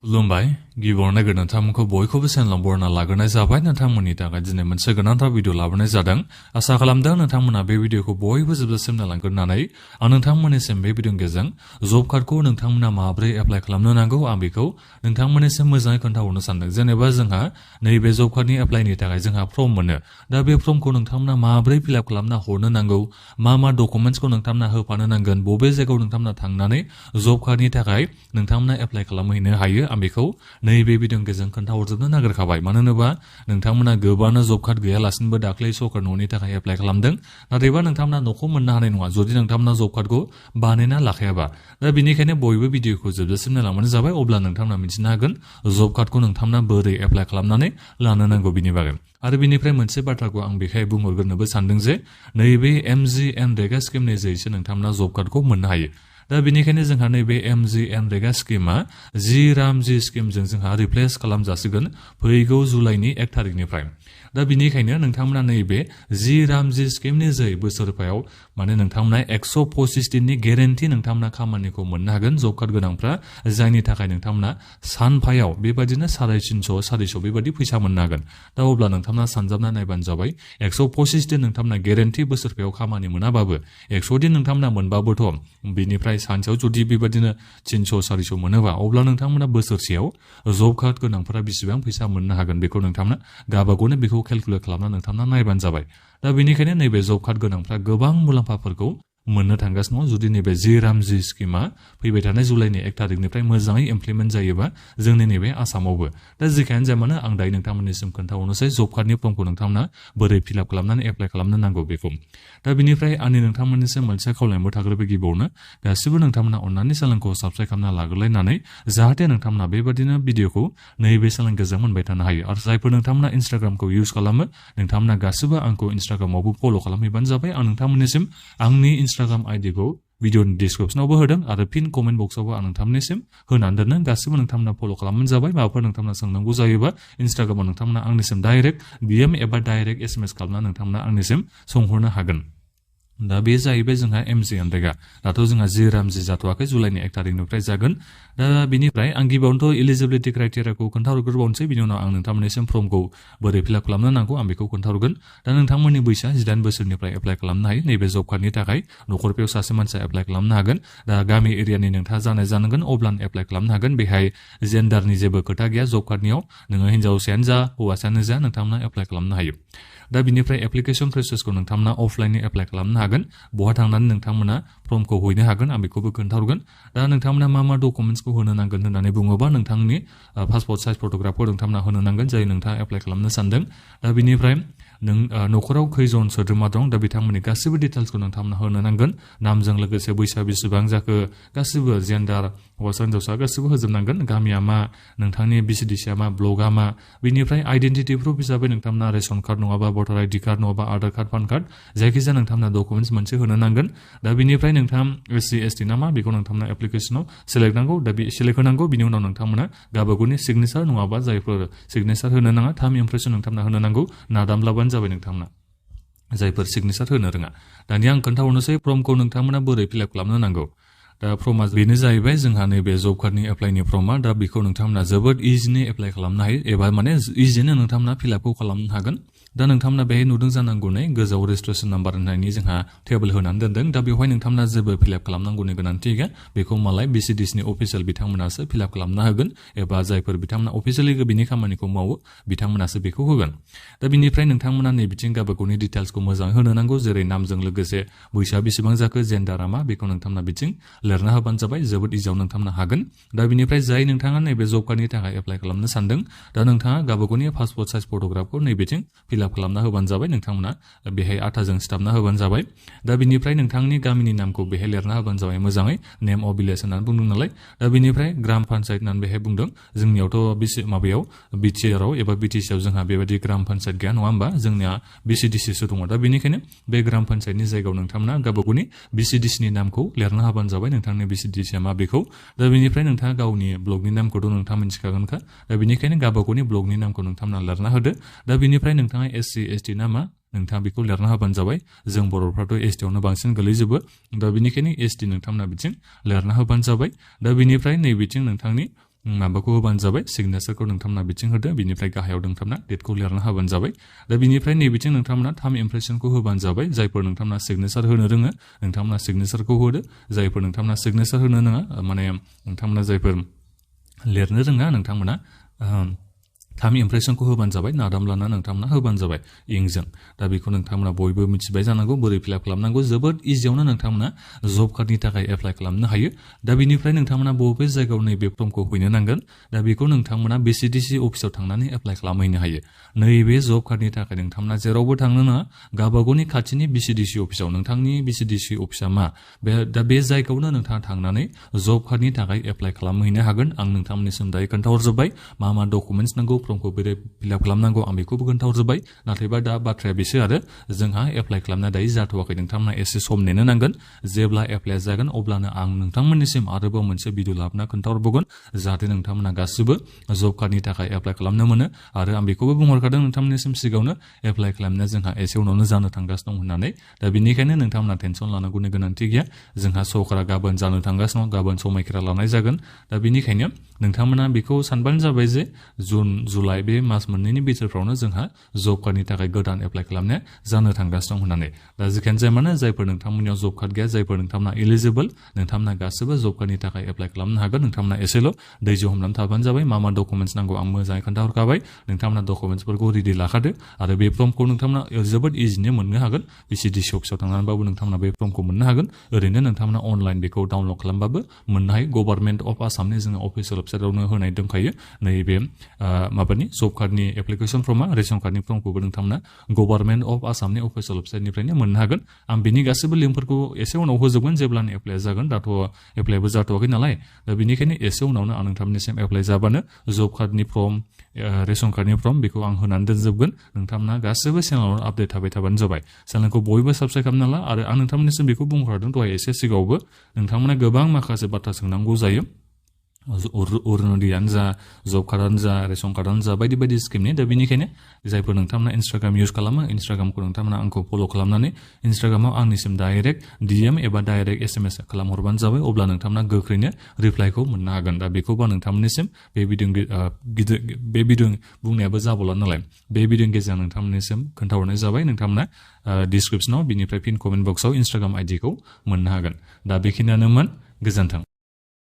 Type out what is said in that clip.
खुलुमबाय गिबियावनो नोंथांमोनखौ बयखौबो चेनेलाव बरायना लाग्रोनाय जाबाय। नोंथांमोननि थाखाय दिनै मोनसे गोनांथार भिडिअ लाबोनाय जादों। आसा खालामदों नोंथांमोना बे भिडिअखौ बयबो जोबजासिम नायलांगोरनानै आं नोंथांमोननिसिम बे भिडिअनि गेजेरजों जब कार्डखौ नोंथांमोना माबोरै एप्लाइ खालामनो नांगौ आं बेखौ नोंथांमोननिसिम मोजाङै खोन्थाहरनो सानदों। जेनेबा जोंहा नैबे जब कार्डनि एप्लाइनि थाखाय जोंहा फर्म मोनो। दा बे फर्मखौ नोंथांमोना माबोरै फिलआप खालामना हरनो नांगौ, मा डकुमेन्ट्सखौ नोंथांमोना होफानो नांगोन, बबे जायगायाव नोंथांमोना थांनानै जब कार्डनि थाखाय नोंथांमोना एप्लाइ खालामहैनो हायो आं बेखौ नैबे भिडिअनि गेजेरजों खोन्थाहरजोबनो नागिरखाबाय। मानो होनोबा नोंथांमोना गोबांनो जब कार्ड गैयालासिनोबो दाख्लै सरकार न'नि थाखाय एप्लाइ खालामदों, नाथायबा नोंथांमोना न'खौ मोननो हानाय नङा जुदि नोंथांमोना जब कार्डखौ बानायना लाखायाबा। दा बेनिखायनो बयबो भिडिअखौ जोबजासिम नायलांबानो जाबाय, अब्ला नोंथांमोना मिथिनो हागोन जब कार्डखौ नोंथांमोना बोरै एप्लाइ खालामनानै लानो नांगौ बिनि बागै। आरो बिनिफ्राय मोनसे बाथ्राखौ आं बेखाय बुंहरग्रोनोबो सानदों जे नैबे MGNरेगा स्किमनि जोहैसो नोंथांमोना जब कार्डखौ मोननो हायो। दा बेनिखायनो जोंहा नैबे MGNरेगा स्किमा रामजी स्किमजों जोंहा रिप्लेस खालामजासिगोन फैगौ जुलाइनि 1 थारिखनिफ्राय। दा बेनिखायनो नोंथांमोना नैबे रामजी स्किमनि जोहै बोसोरफायाव माने नोंथांमोना 125 दिननि गेरेन्टि नोंथांमोना खामानिखौ मोननो हागोन जब कार्ड गोनांफ्रा, जायनि थाखाय नोंथांमोना सानफायाव बेबायदिनो 350 400 बेबायदि फैसा मोननो हागोन। दा अब्ला नोंथांमोना सानजाबना नायबानो जाबाय 125 दिन नोंथांमोना गेरेन्टि बोसोरफायाव खामानि मोनाबाबो 100 दिन नोंथांमोना मोनबाबोथ' बिनिफ्राय सानसेयाव जुदि बेबायदिनो 300 400 मोनोबा अब्ला नोंथांमोना बोसोरसेयाव जब कार्ड गोनांफोरा बेसेबां फैसा मोननो हागोन बेखौ नोंथांमोना गावबागावनो बेखौ केलकुलेट खालामना नोंथांमोना नायबानो जाबाय। दा बेनिखायनो नैबे जब कार्ड गोनांफ्रा गोबां मुलाम्फाफोरखौ मोननो थांगासिनो दङ जुदि नैबे रामजी स्किमा फैबाय थानाय जुलाइनि 1 थारिखनिफ्राय मोजाङै इमप्लिमेन्ट जायोबा जोंनि नैबे आसामावबो। दा जेखियानो जाया मानो आं दायो नोंथांमोननिसिम खोन्थाहरनोसै जब कार्डनि फर्मखौ नोंथांमोना बोरै फिलआप खालामनानै एप्लाइ खालामनो नांगौ बेखौ। दा बेनिफ्राय आंनि नोंथांमोननिसिम मोनसे खावलायनायबो थाग्रोबाय गिबियावनो गासिबो नोंथांमोना अननानै चेनेलखौ साबस्क्राइब खालामना लाग्रोलायनानै जाहाथे नोंथांमोना बेबायदिनो भिडिअखौ नैबे चेनेलनि गेजेरजों मोनबाय थानो हायो। आरो जायफोर नोंथांमोना इन्स्टाग्रामखौ इउज खालामो नोंथांमोना गासिबो आंखौ इन्स्टाग्रामावबो फल' खालामहैबानो जाबाय। आं नोंथांमोननिसिम आंनि इन्स्टाग्राम आइडिखौ भिडिअनि डिसक्रिपसनावबो होदों आरो पिन कमेन्ट बक्सआवबो आं नोंथांमोननिसिम होनानै दोनदों। गासिबो नोंथांमोना फल' खालामबानो जाबाय। माबाफोर नोंथांमोना सोंनांगौ जायोबा इन्स्टाग्रामाव नोंथांमोना आंनिसिम डाइरेक्ट DM एबा डाइरेक्ट SMS खालामना नोंथांमोना आंनिसिम सोंहरनो हागोन। दा बे जाहैबाय जोंहा MGNरेगा। दाथ' जोंहा रामजी जाथ'वाखै, जुलाइनि 1 थारिखनिफ्राय जागोन। दा बिनिफ्राय आं गिबियावनोथ' इलिजिबिलिटि क्राइटेरियाखौ खोन्थाहरग्रोबावनोसै, बिनि उनाव आं नोंथांमोननिसिम फर्मखौ बोरै फिलआप खालामनो नांगौ आं बेखौ खोन्थाहरगोन। दा नोंथांमोननि बैसोआ 18 बोसोरनिफ्राय एप्लाइ खालामनो हायो नैबे जब कार्डनि थाखाय। न'खरफोराव सासे मानसिया एप्लाइ खालामनो हागोन। दा गामि एरियानि नोंथाङा जानाय जानांगोन अब्लानो एप्लाइ खालामनो हागोन। बेहाय जेन्डारनि जेबो खोथा गैया जब कार्डनियाव, नोङो हिन्जावसायानो जा हौवासायानो जा नोंथांमोना एप्लाइ खालामनो हायो। दा बिनिफ्राय एप्लिकेसन प्रसेसखौ नोंथांमोना अफलाइननि एप्लाइ खालामनो हागोन। बहा थांनानै नोंथांमोना फर्मखौ हैनो हागोन आं बेखौबो खोन्थाहरगोन। दा नोंथांमोना मा डकुमेन्ट्सखौ होनो नांगोन होननानै बुङोबा नोंथांनि पासपर्ट साइज फट'ग्राफखौ नोंथांमोना होनो नांगोन जाय नोंथाङा एप्लाइ खालामनो सानदों। दा बिनिफ्राय नों न'खराव खैजन सोद्रोमा दं दा बिथांमोननि गासिबो डिटेल्सखौ नोंथांमोना होनो नांगोन। नामजों लोगोसे बैसोआ बेसेबां जाखो गासिबो जेन्डार हौवासा हिन्जावसा गासिबो होजोबनांगोन। गामिया मा, नोंथांनि BCDCआ मा, ब्लकआ मा, बिनिफ्राय आइडेन्टिटि प्रुफ हिसाबै नोंथांमोना रेशन कार्ड नङाबा भटार ID कार्ड नङाबा आधार कार्ड पान कार्ड जायखिजाया नोंथांमोना डकुमेन्ट्स मोनसे होनो नांगोन। दा बिनिफ्राय नोंथाङा SC ST ना मा बेखौ नोंथांमोना एप्लिकेसनाव सेलेक्ट नांगौ। दा बे सेलेक्ट होनांगौ। बिनि उनाव नोंथांमोना गावबागावनि सिगनेचार नङाबा जायफोर सिगनेचार होनो नाङा थाम इमप्रेसन नोंथांमोना होनो नांगौ। नादामब्लाबानो जाबाय नोंथांमोना जायफोर सिगनेचार होनो रोङा। दानिया आं खोन्थाहरनोसै फर्मखौ नोंथांमोना बोरै फिलआप खालामनो नांगौ। दा फर्मा बेनो जाहैबाय जोंहा नैबे जब कार्डनि एप्लाइनि फर्मा। दा बेखौ नोंथांमोना जोबोद इजिनो एप्लाइ खालामनो हायो एबा माने इजिनो नोंथांमोना फिलआपखौ खालामनो हागोन। दा नोंथांमोना बेहाय नुदों जानांगौ नै गोजौआव रेजिस्ट्रेसन नाम्बार होननायनि जोंहा टेबोल होनानै दोनदों। दा बेवहाय नोंथांमोना जेबो फिलआप खालामनांगौनि गोनांथि गैया। बेखौ मालाय BCDCनि अफिसियेल बिथांमोनासो फिलआप खालामना होगोन एबा जायफोर बिथांमोना अफिसियेलि बिनि खामानिखौ मावो बिथांमोनासो बेखौ होगोन। दा बिनिफ्राय नोंथांमोना नै बिथिं गावबागावनि डिटेल्सखौ मोजाङै होनो नांगौ जेरै नामजों लोगोसे बैसोआ बेसेबां जाखो जेन्डारा मा बेखौ नोंथांमोना बिथिं लिरना होबानो जाबाय। जोबोद इजियाव नोंथांमोना हागोन। दा बिनिफ्राय जाय नोंथाङा नैबे जब कार्डनि थाखाय एप्लाइ खालामनो सानदों दा नोंथाङा गावबागावनि पासपर्ट साइज फट'ग्राफखौ नैबेथिं फिलआप खालामना होबानो जाबाय। नोंथांमोना बेहाय आथाजों सिथाबना होबानो जाबाय। दा बिनिफ्राय नोंथांनि गामिनि नामखौ बेहाय लिरना होबानो जाबाय मोजाङै। नेम अफ भिलेज होननानै बुंदों नालाय। दा बिनिफ्राय ग्राम पन्सायत होननानै बेहाय बुंदों। जोंनियावथ' माबायाव BTR आव एबा BTC आव जोंहा बेबायदि ग्राम पन्सायत गैया नङा होमबा, जोंनिया BCDCसो दङ। दा बेनिखायनो बे ग्राम पन्सायतनि जायगायाव नोंथांमोना गावबागावनि BCDCनि नामखौ लिरना होबानो जाबाय नोंथांनि BCDCआ मा बेखौ। दा बेनिफ्राय नोंथाङा गावनि ब्लकनि नामखौथ' नोंथाङा मिथिखागोनखा। दा बेनिखायनो गावबागावनि ब्लकनि नामखौ नोंथांमोना लिरना होदो। दा बेनिफ्राय नोंथाङा SC ST ना मा नोंथाङा बेखौ लिरना होबानो जाबाय। जों बर'फ्राथ' ST आवनो बांसिन गोलैजोबो। दा बेनिखायनो ST नोंथांमोना बिथिं लिरना होबानो जाबाय। दा बेनिफ्राय नैबिथिं नोंथांनि माबाखौ होबानो जाबाय सिगनेचारखौ नोंथांमोना बिथिं होदो बिनिफ्राय गाहायाव नोंथांमोना डेटखौ लिरना होबानो जाबाय दा बिनिफ्राय नैबिथिं नोंथांमोना थाम इमप्रेसनखौ होबानो जाबाय जायफोर नोंथांमोना सिगनेचार होनो रोङो नोंथांमोना सिगनेचारखौ होदो जायफोर नोंथांमोना सिगनेचार होनो नङा माने नोंथांमोना जायफोर लिरनो रोङा नोंथांमोना थाम इमप्रेसनखौ होबानो जाबाय नादामब्लाना नोंथांमोना होबानो जाबाय इंजों दा बेखौ नोंथांमोना बयबो मिथिबाय जानांगौ बोरै फिलआप खालामनांगौ जोबोद इजियावनो नोंथांमोना जब कार्डनि थाखाय एप्लाइ खालामनो हायो दा बिनिफ्राय नोंथांमोना बबे जायगायाव नैबे फर्मखौ हैनो नांगोन दा बेखौ नोंथांमोना बिसिडिसि अफिसाव थांनानै एप्लाइ खालामहैनो हायो नैबे जब कार्डनि थाखाय नोंथांमोना जेरावबो थांनो नाङा गावबागावनि खाथिनि बिसिडिसि अफिसाव नोंथांनि बिसिडिसि अफिसा मा दा बे जायगायावनो नोंथाङा थांनानै जब कार्डनि थाखाय एप्लाइ खालामहैनो हागोन आं नोंथांमोननिसिम दायो खोन्थाहरजोब्बाय मा डकुमेन्टस नांगौ फर्मखौ बोरै फिलआप खालामनांगौ आं बेखौबो खोन्थाहरजोब्बाय नाथायबा दा बाथ्राया बेसो आरो जोंहा एप्लाइ खालामनाया दायो जाथ'वाखै नोंथांमोना एसे सम नेनो नांगोन जेब्ला एप्लाइ जागोन अब्लानो आं नोंथांमोननिसिम आरोबाव मोनसे भिडिअ लाबोना खोन्थाहरबावगोन जाहाथे नोंथांमोना गासिबो जब कार्डनि थाखाय एप्लाइ खालामनो मोनो आरो आं बेखौबो बुंहरखादों नोंथांमोननिसिम सिगाङावनो एप्लाइ खालामनाया जोंहा एसे उनावनो जानो थांगासिनो दं होननानै दा बेनिखायनो नोंथांमोना टेनसन लानांगौनि गोनांथि गैया जोंहा सरकारा गाबोन जानो थांगासिनो दं गाबोन समायखिरा लानाय जागोन दा बेनिखायनो नोंथांमोना बेखौ सानबानो जाबाय जे जुन जुलाइ बे मास मोननैनि बिथोरफ्रावनो जोंहा जब कार्डनि थाखाय गोदान एप्लाइ खालामनाया जानो थांगासिनो दं होननानै दा जिखियानो जाया मानो जायफोर नोंथांमोननियाव जब कार्ड गैया जायफोर नोंथांमोना इलिजिबोल नोंथांमोना गासिबो जब कार्डनि थाखाय एप्लाइ खालामनो हागोन नोंथांमोना एसेल' दैज' हमनानै थाबानो जाबाय मा डकुमेन्टस नांगौ आं मोजाङै खोन्थाहरखाबाय नोंथांमोना डकुमेन्टसफोरखौ रेडि लाखादो आरो बे फर्मखौ नोंथांमोना जोबोद इजिनो मोननो हागोन बिसिडिसि अफिसाव थांनानैबाबो नोंथांमोना बे फर्मखौ मोननो हागोन ओरैनो नोंथांमोना अनलाइन बेखौ डाउनलड खालामबाबो मोननो हायो गभर्नमेन्ट अफ आसामनि जोङो अफिसियेल वेबसाइटआवनो होनाय दंखायो नैबे माबानि जब कार्डनि एप्लिकेसन फर्मा रेशन कार्डनि फर्मखौबो नोंथांमोना गभर्नमेन्ट अफ आसामनि अफिसियेल वेबसाइटनिफ्रायनो मोननो हागोन आं बिनि गासैबो लिंकफोरखौ एसे उनाव होजोबगोन जेब्लानो एप्लाइ जागोन दाथ' एप्लाइबो जाथ'वाखै नालाय दा बेनिखायनो एसे उनावनो आं नोंथांमोननिसिम एप्लाइ जाबानो जब कार्डनि फर्म रेशन कार्डनि फर्म बेखौ आं होनानै दोनजोबगोन नोंथांमोना गासैबो चेनेलावनो आपडेट थाबाय थाबानो जाबाय चेनेलखौ बयबो साबस्क्राइब खालामना ला आरो आं नोंथांमोननिसिम बेखौ बुंहरदों दहाय एसे सिगाङावबो नोंथांमोना गोबां माखासे बाथ्रा सोंनांगौ जायो अरुनदयानो जा जब कार्डआनो जा रेशन कार्डआनो जा बायदि बायदि स्किमनि दा बेनिखायनो जायफोर नोंथांमोना इन्सटाग्राम इउज खालामो इन्सटाग्रामखौ नोंथांमोना आंखौ फल' खालामनानै इन्सटाग्रामाव आंनिसिम डाइरेक्ट डिएम एबा डाइरेक्ट एसएमएस खालामहरबानो जाबाय अब्ला नोंथांमोना गोख्रैनो रिप्लाइखौ मोननो हागोन दा बेखौबो नोंथांमोननिसिम बे भिडिअ बुंनायाबो जाबावला नालाय बे भिडिअनि गेजेरजों नोंथांमोननिसिम खोन्थाहरनाय जाबाय नोंथांमोना डिसक्रिपसनाव बिनिफ्राय पिन कमेन्ट बक्सआव इन्सटाग्राम आइडिखौ मोननो हागोन दा बेखिनियानोमोन गोजोन्थों